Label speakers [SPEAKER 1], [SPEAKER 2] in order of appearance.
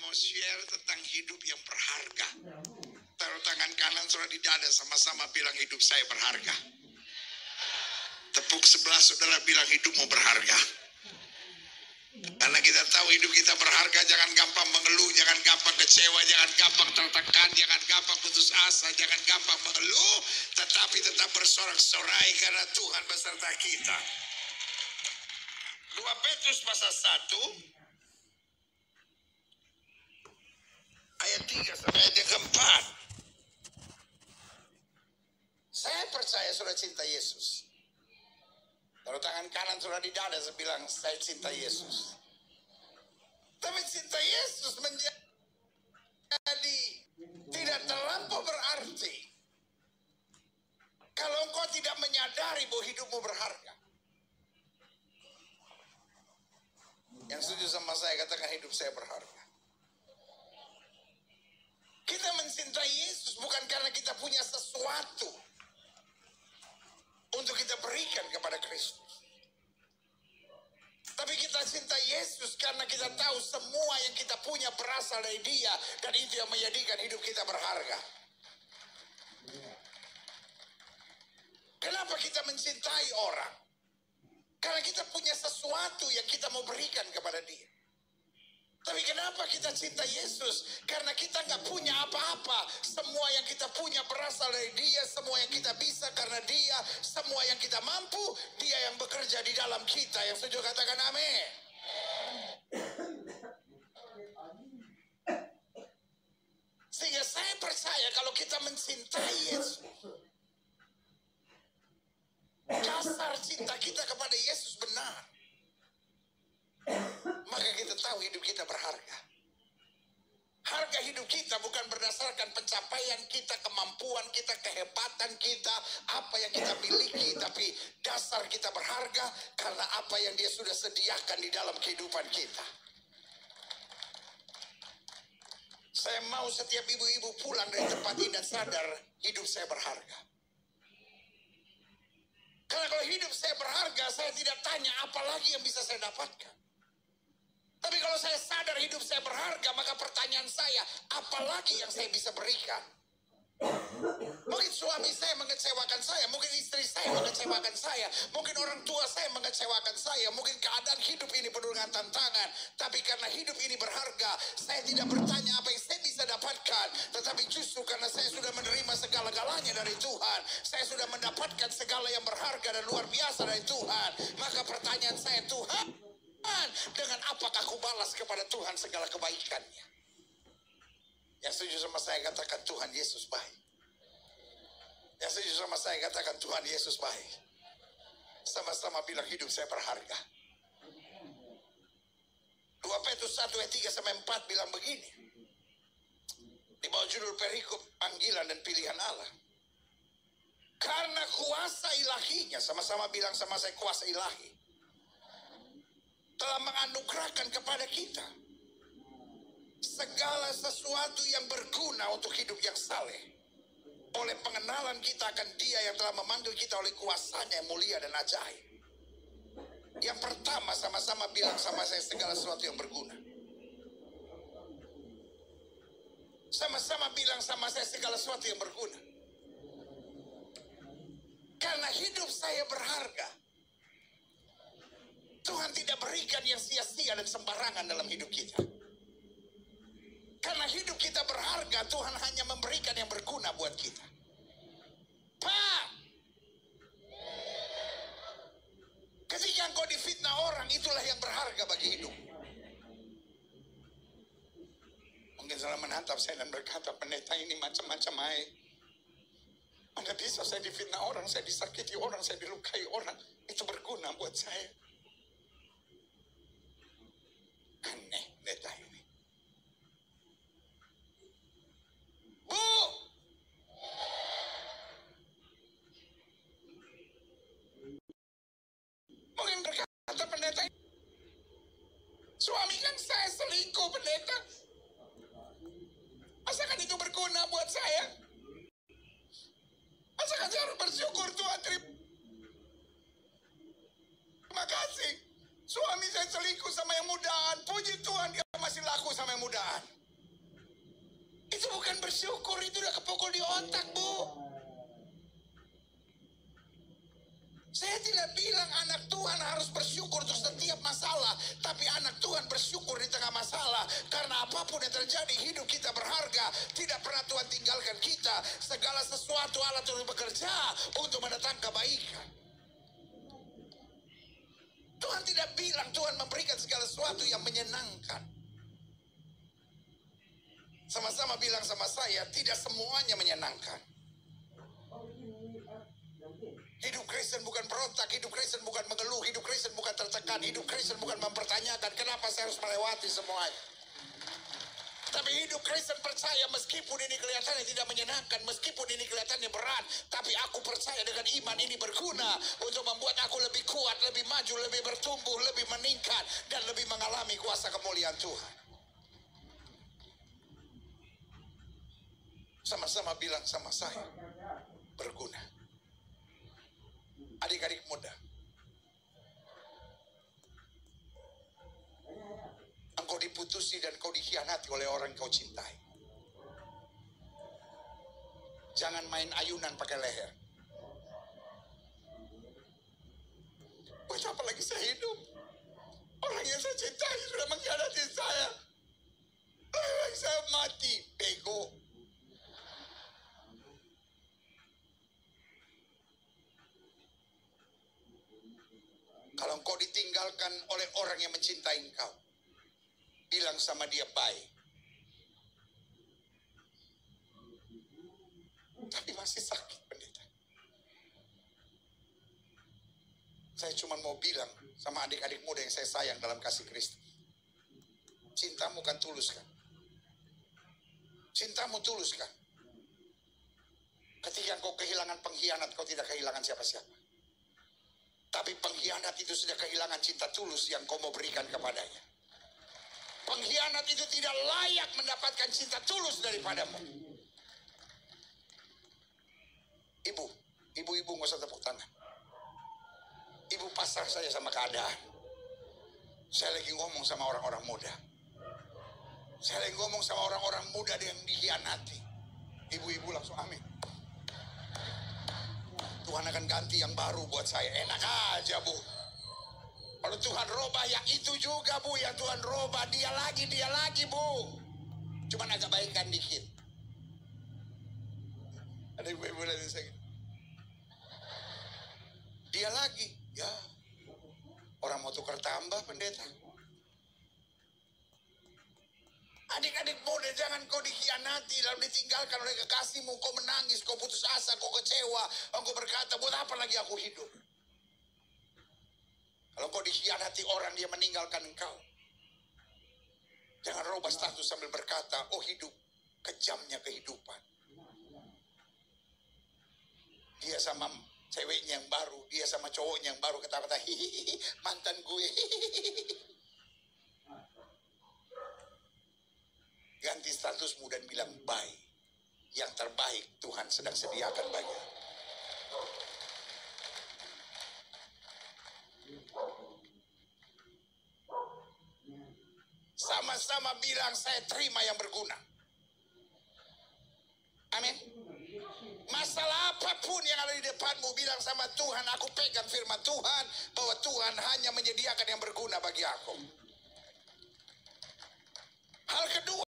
[SPEAKER 1] mau share tentang hidup yang berharga. Taruh tangan kanan saudara di dada, sama-sama bilang hidup saya berharga. Tepuk sebelah saudara, bilang hidupmu berharga. Karena kita tahu hidup kita berharga, jangan gampang mengeluh, jangan gampang kecewa, jangan gampang tertekan, jangan gampang putus asa, jangan gampang mengeluh, tetapi tetap bersorak-sorai karena Tuhan beserta kita. 2 Petrus pasal 1 ayat 3 sampai ayat yang keempat. Saya percaya saudara cinta Yesus. Taruh tangan kanan saudara di dada, saya bilang saya cinta Yesus. Tapi cinta Yesus menjadi tidak terlampau berarti kalau engkau tidak menyadari bahwa hidupmu berharga. Yang setuju sama saya katakan hidup saya berharga. Kita mencintai Yesus bukan karena kita punya sesuatu untuk kita berikan kepada Kristus. Tapi kita cinta Yesus karena kita tahu semua yang kita punya berasal dari Dia, dan itu yang menjadikan hidup kita berharga. Kenapa kita mencintai orang? Karena kita punya sesuatu yang kita mau berikan kepada Dia. Tapi kenapa kita cinta Yesus? Karena kita nggak punya apa-apa. Semua yang kita punya berasal dari Dia. Semua yang kita bisa karena Dia. Semua yang kita mampu, Dia yang bekerja di dalam kita. Yang setuju katakan amin. Sehingga saya percaya kalau kita mencintai Yesus, dasar cinta kita kepada Yesus benar, maka kita tahu hidup kita berharga. Harga hidup kita bukan berdasarkan pencapaian kita, kemampuan kita, kehebatan kita, apa yang kita miliki, tapi dasar kita berharga karena apa yang Dia sudah sediakan di dalam kehidupan kita. Saya mau setiap ibu-ibu pulang dari tempat ini dan sadar hidup saya berharga. Karena kalau hidup saya berharga, saya tidak tanya apa lagi yang bisa saya dapatkan. Tapi kalau saya sadar hidup saya berharga, maka pertanyaan saya, apa lagi yang saya bisa berikan? Mungkin suami saya mengecewakan saya, mungkin istri saya mengecewakan saya, mungkin orang tua saya mengecewakan saya, mungkin keadaan hidup ini penuh dengan tantangan. Tapi karena hidup ini berharga, saya tidak bertanya apa yang saya bisa dapatkan, tetapi justru karena saya sudah menerima segala-galanya dari Tuhan, saya sudah mendapatkan segala yang berharga dan luar biasa dari Tuhan, maka pertanyaan saya, Tuhan, dengan apakah aku balas kepada Tuhan segala kebaikannya? Yang setuju sama saya katakan Tuhan Yesus baik. Yang setuju sama saya katakan Tuhan Yesus baik. Sama-sama bilang hidup saya berharga. 2 Petrus 1 ayat 3 sampai 4 bilang begini. Di bawah judul perikop panggilan dan pilihan Allah. Karena kuasa ilahinya, sama-sama bilang sama saya kuasa ilahi, telah menganugerahkan kepada kita segala sesuatu yang berguna untuk hidup yang saleh, oleh pengenalan kita akan Dia yang telah memanggil kita oleh kuasanya yang mulia dan ajaib. Yang pertama, sama-sama bilang sama saya segala sesuatu yang berguna. Sama-sama bilang sama saya segala sesuatu yang berguna. Karena hidup saya berharga, Tuhan tidak berikan yang sia-sia dan sembarangan dalam hidup kita. Karena hidup kita berharga, Tuhan hanya memberikan yang berguna buat kita. Pak, ketika engkau difitnah orang, itulah yang berharga bagi hidup. Mungkin salah menatap saya dan berkata, pendeta ini macam-macam aja. Mana bisa saya difitnah orang, saya disakiti orang, saya dilukai orang. Itu berguna buat saya. Aneh pendeta ini. Bu, mungkin berkata pendeta, suami kan saya selingkuh pendeta. Masakan itu berguna buat saya? Masakan saya harus bersyukur Tuhan, terima kasih. Suami saya selingkuh sama yang mudaan, puji Tuhan dia masih laku sampai mudahan. Itu bukan bersyukur, itu udah kepukul di otak, Bu. Saya tidak bilang anak Tuhan harus bersyukur untuk setiap masalah, tapi anak Tuhan bersyukur di tengah masalah. Karena apapun yang terjadi, hidup kita berharga. Tidak pernah Tuhan tinggalkan kita. Segala sesuatu Allah terus bekerja untuk mendatangkan kebaikan. Tuhan tidak bilang Tuhan memberikan segala sesuatu yang menyenangkan. Sama-sama bilang sama saya, tidak semuanya menyenangkan. Hidup Kristen bukan berontak, hidup Kristen bukan mengeluh, hidup Kristen bukan tertekan, hidup Kristen bukan mempertanyakan kenapa saya harus melewati semuanya. Tapi hidup Kristen percaya meskipun ini kelihatannya tidak menyenangkan, meskipun ini kelihatannya berat, tapi aku percaya dengan iman ini berguna untuk membuat aku lebih kuat, lebih maju, lebih bertumbuh, lebih meningkat, dan lebih mengalami kuasa kemuliaan Tuhan. Sama-sama bilang sama saya, berguna. Adik-adik muda, engkau diputusi dan kau dikhianati oleh orang yang kau cintai. Jangan main ayunan pakai leher. Buat apa lagi saya hidup? Orang yang saya cintai sudah mengkhianati saya. Lebih baik saya mati, bego. Kalau engkau ditinggalkan oleh orang yang mencintai engkau, bilang sama dia baik. Tapi masih sakit, pendeta. Saya cuma mau bilang sama adik-adik muda yang saya sayang dalam kasih Kristus. Cintamu kan tulus kan? Cintamu tulus kan? Ketika engkau kehilangan pengkhianat, kau tidak kehilangan siapa-siapa. Tapi pengkhianat itu sudah kehilangan cinta tulus yang kau mau berikan kepadanya. Pengkhianat itu tidak layak mendapatkan cinta tulus daripadamu. Ibu-ibu nggak usah tepuk tangan. Ibu pasrah saja sama keadaan. Saya lagi ngomong sama orang-orang muda. Saya lagi ngomong sama orang-orang muda yang dikhianati. Ibu-ibu langsung amin. Tuhan akan ganti yang baru buat saya. Enak aja, Bu. Kalau Tuhan robah yang itu juga, Bu. Yang Tuhan robah, dia lagi, Bu. Cuman agak baikkan dikit. Ada ibu-ibu lihat saya. Dia lagi. Ya. Orang mau tukar tambah, pendeta. Adik-adik muda, jangan kau dikhianati lalu ditinggalkan oleh kekasihmu. Kau menangis, kau putus asa, kau kecewa. Engkau berkata, buat apa lagi aku hidup? Kalau kau dikhianati orang, dia meninggalkan engkau. Jangan rubah status sambil berkata, oh hidup, kejamnya kehidupan. Dia sama ceweknya yang baru, dia sama cowoknya yang baru kata-kata, hihihi, mantan gue. Ganti statusmu dan bilang baik. Yang terbaik Tuhan sedang sediakan banyak. Sama-sama bilang saya terima yang berguna. Amin. Masalah apapun yang ada di depanmu, bilang sama Tuhan, aku pegang firman Tuhan bahwa Tuhan hanya menyediakan yang berguna bagi aku.